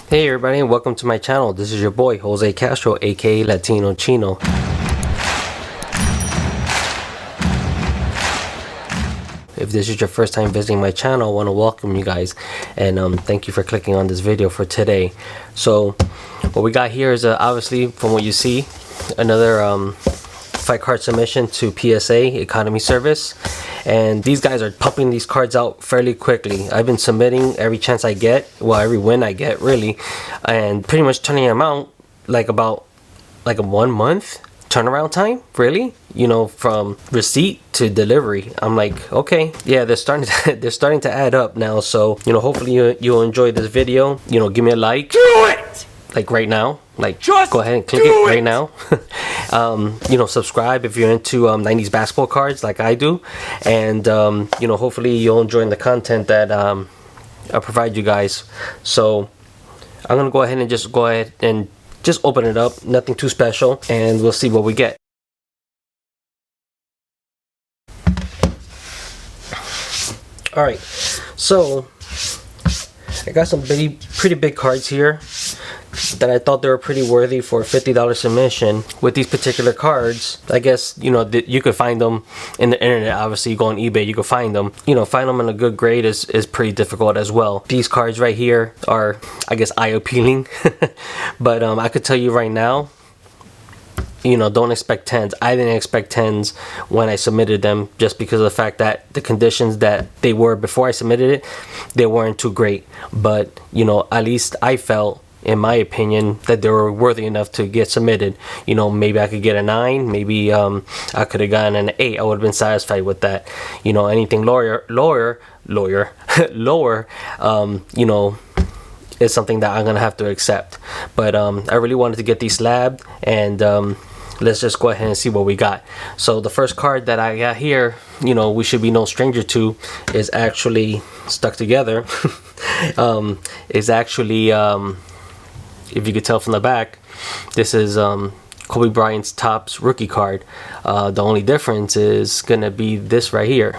Hey everybody, and welcome to my channel. This is your boy Jose Castro, aka Latino Chino. If this is your first time visiting my channel, I want to welcome you guys and thank you for clicking on this video for today. So what we got here is obviously, from what you see, another fight card submission to PSA Economy service, and these guys are pumping these cards out fairly quickly. I've been submitting every chance I get, well, every win I get really, and pretty much turning them out about a 1 month turnaround time, really, you know, from receipt to delivery. I'm like, okay, yeah, they're starting to add up now. So, you know, hopefully you'll enjoy this video. You know, give me a like. Do it! Like right now, like just go ahead and click it right now. You know, subscribe if you're into 90s basketball cards like I do, and you know, hopefully you'll enjoy the content that I provide you guys. So I'm gonna go ahead and just open it up, nothing too special, and we'll see what we get. All right, so I got some pretty big cards here that I thought they were pretty worthy for a $50 submission. With these particular cards, I guess, you know, you could find them in the internet. Obviously, you go on eBay, you can find them. You know, find them in a good grade is pretty difficult as well. These cards right here are, I guess, eye-appealing. But I could tell you right now, you know, don't expect 10s. I didn't expect 10s when I submitted them, just because of the fact that the conditions that they were before I submitted it, they weren't too great. But, you know, at least I felt, in my opinion, that they were worthy enough to get submitted. You know, maybe I could get a 9, maybe I could have gotten an 8. I would have been satisfied with that. You know, anything lower, you know, is something that I'm gonna have to accept. But I really wanted to get these slabbed, and let's just go ahead and see what we got. So the first card that I got here, you know, we should be no stranger to, is actually stuck together. Is actually if you could tell from the back, this is Kobe Bryant's Topps rookie card. The only difference is gonna be this right here,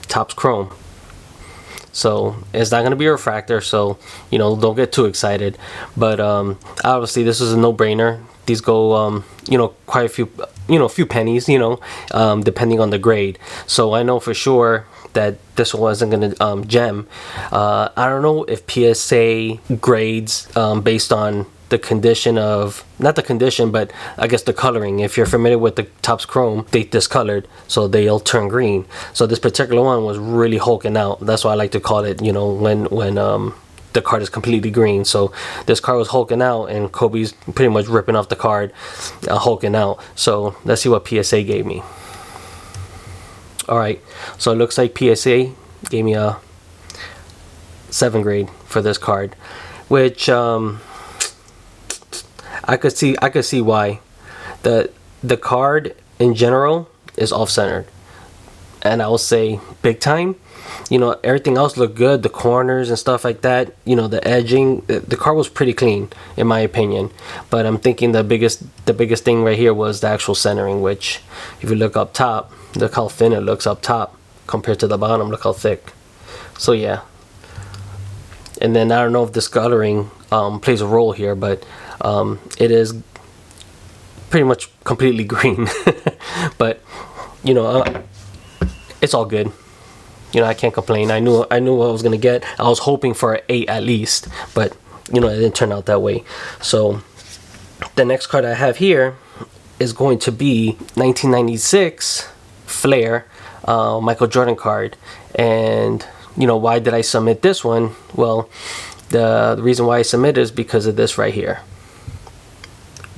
Topps Chrome. So it's not gonna be a refractor, so, you know, don't get too excited. But obviously this is a no-brainer. These go you know, quite a few, you know, a few pennies, you know, depending on the grade. So I know for sure that this wasn't gonna gem. I don't know if PSA grades based on the condition of, not the condition, but I guess the coloring. If you're familiar with the Topps Chrome, they discolored, so they'll turn green. So this particular one was really hulking out. That's why I like to call it, you know, when the card is completely green. So this card was hulking out, and Kobe's pretty much ripping off the card, hulking out. So let's see what PSA gave me. Alright, so it looks like PSA gave me a 7 grade for this card, which I could see why. The card in general is off-centered, and I will say big time. You know, everything else looked good, the corners and stuff like that, you know, the edging, the card was pretty clean in my opinion. But I'm thinking the biggest thing right here was the actual centering, which if you look up top, look how thin it looks up top compared to the bottom. Look how thick. So yeah. And then I don't know if this coloring plays a role here, but it is pretty much completely green. But you know, it's all good. You know, I can't complain. I knew what I was gonna get. I was hoping for an 8 at least, but you know, it didn't turn out that way. So the next card I have here is going to be 1996 Flair Michael Jordan card. And you know, why did I submit this one? Well, the reason why I submitted is because of this right here,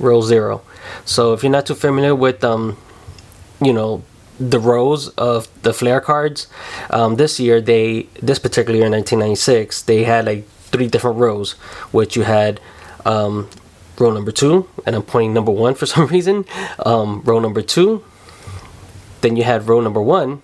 row 0. So if you're not too familiar with you know, the rows of the Flair cards, this particular year, 1996, they had like 3 different rows, which you had row number 2, and I'm pointing number 1 for some reason, row number 2, then you had row number 1,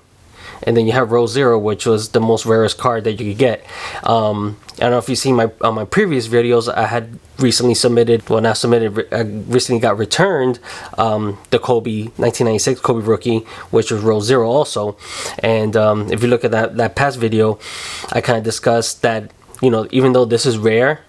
and then you have row 0, which was the most rarest card that you could get. I don't know if you see my previous videos, I had recently submitted, well not submitted, I recently got returned the Kobe 1996 Kobe rookie, which was row 0 also. And if you look at that past video, I kind of discussed that you know, even though this is rare,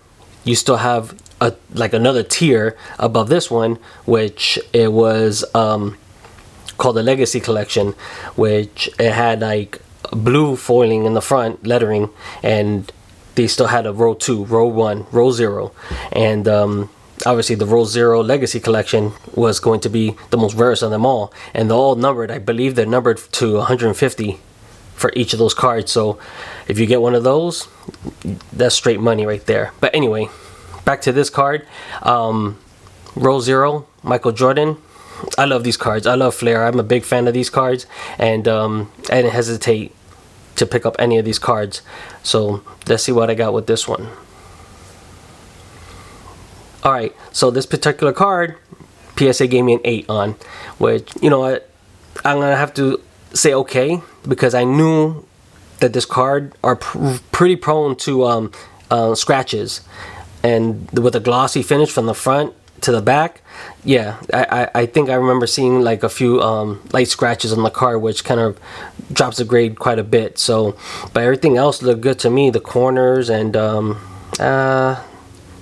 you still have a like another tier above this one, which it was called the Legacy Collection, which it had like blue foiling in the front lettering, and they still had a row 2, row 1, row 0, and obviously the row 0 Legacy Collection was going to be the most rarest of them all, and they're all numbered. I believe they're numbered to 150 for each of those cards. So if you get one of those, that's straight money right there. But anyway, back to this card, row 0 Michael Jordan. I love these cards. I love Flair. I'm a big fan of these cards, and I didn't hesitate to pick up any of these cards. So let's see what I got with this one. Alright, so this particular card, PSA gave me an 8 on, which, you know what, I'm gonna have to say okay, because I knew that this card are pretty prone to scratches, and with a glossy finish from the front to the back, yeah, I think I remember seeing like a few light scratches on the card, which kind of drops the grade quite a bit. So, but everything else looked good to me, the corners, and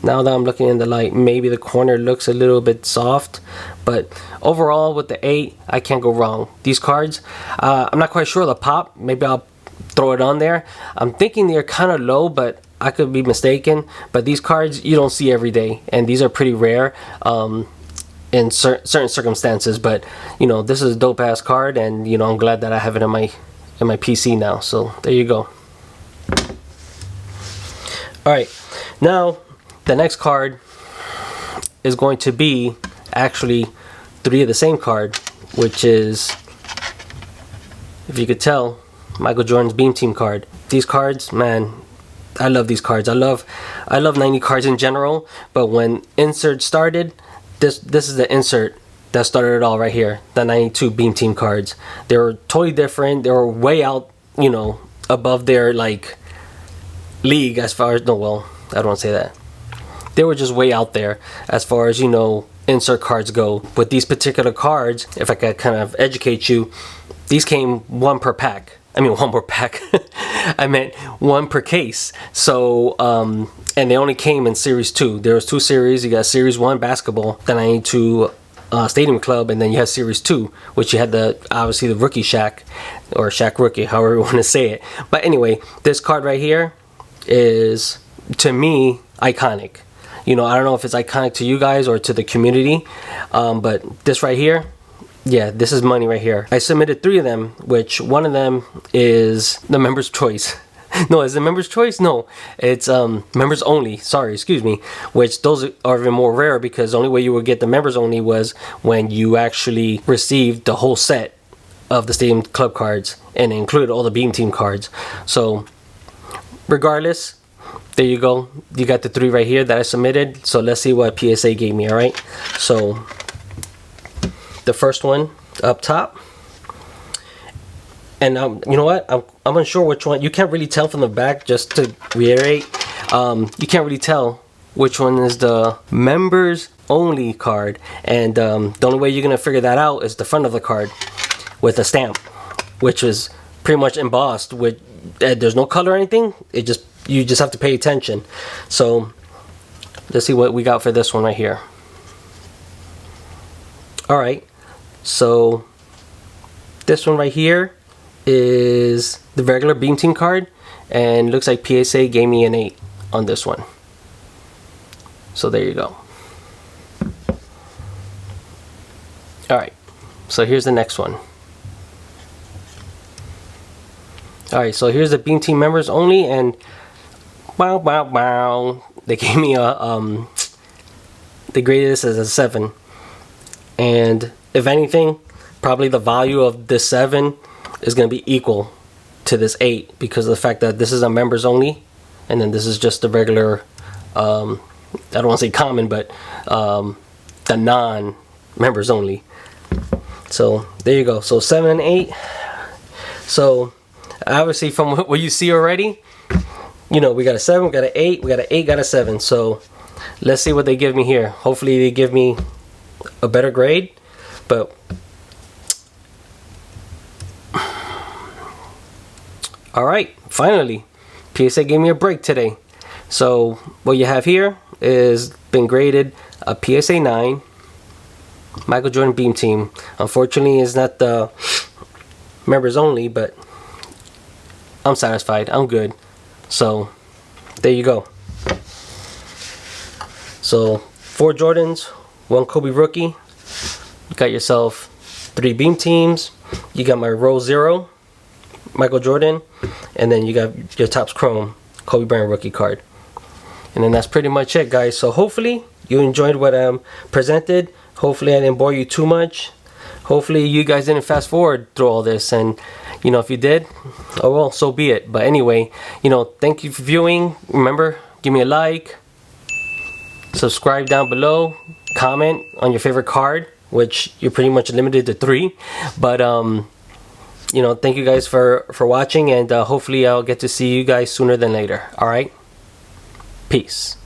now that I'm looking in the light, maybe the corner looks a little bit soft, but overall with the 8, I can't go wrong. These cards, I'm not quite sure of the pop. Maybe I'll throw it on there. I'm thinking they're kind of low, but I could be mistaken. But these cards you don't see every day, and these are pretty rare in certain circumstances. But you know, this is a dope ass card, and you know, I'm glad that I have it in my PC now. So there you go. All right, now the next card is going to be actually 3 of the same card, which is, if you could tell, Michael Jordan's Beam Team card. These cards, man, I love these cards. I love 90 cards in general, but when insert started, this is the insert that started it all right here. The 92 Beam Team cards. They were totally different. They were way out, you know, above their like league as far as, no, well, I don't want to say that. They were just way out there as far as, you know, insert cards go. With these particular cards, if I could kind of educate you, these came 1 per pack. I mean, 1 per pack. I meant 1 per case. So, and they only came in Series 2. There was 2 series. You got Series 1 basketball, then I need to Stadium Club, and then you had Series 2, which you had obviously the rookie Shaq, or Shaq rookie, however you want to say it. But anyway, this card right here is, to me, iconic. You know, I don't know if it's iconic to you guys or to the community, but this right here, yeah, this is money right here. I submitted 3 of them, which one of them is the members' choice. No, is it members' choice? No, it's members only. Sorry, excuse me. Which those are even more rare, because the only way you would get the members only was when you actually received the whole set of the Stadium Club cards, and it included all the Beam Team cards. So, regardless, there you go. You got the 3 right here that I submitted. So let's see what PSA gave me. All right. So the first one up top, and you know what? I'm unsure which one. You can't really tell from the back. Just to reiterate, you can't really tell which one is the members only card, and the only way you're gonna figure that out is the front of the card with a stamp, which is pretty much embossed with. There's no color or anything. You just have to pay attention. So let's see what we got for this one right here. Alright, so this one right here is the regular Beam Team card, and looks like PSA gave me an 8 on this one. So there you go. Alright, so here's the next one. Alright, so here's the Beam Team members only, and wow, they gave me a they graded this as a 7, and if anything, probably the value of this 7 is going to be equal to this 8, because of the fact that this is a members only, and then this is just the regular I don't want to say common, but the non members only. So there you go. So 7 and 8. So obviously from what you see already, you know, we got a 7, we got an 8, we got an 8, got a 7. So let's see what they give me here. Hopefully they give me a better grade. But alright, finally PSA gave me a break today. So what you have here is been graded a PSA 9 Michael Jordan Beam Team. Unfortunately, it's not the members only, but I'm satisfied. I'm good. So there you go. So 4 Jordans, 1 Kobe rookie. You got yourself 3 Beam Teams. You got my Row 0 Michael Jordan, and then you got your Topps Chrome Kobe Bryant rookie card. And then that's pretty much it, guys. So hopefully you enjoyed what I presented. Hopefully I didn't bore you too much. Hopefully you guys didn't fast forward through all this, and you know, if you did, oh well, so be it. But anyway, you know, thank you for viewing. Remember, give me a like, subscribe down below, comment on your favorite card, which you're pretty much limited to 3. But you know, thank you guys for watching, and hopefully I'll get to see you guys sooner than later. All right, peace.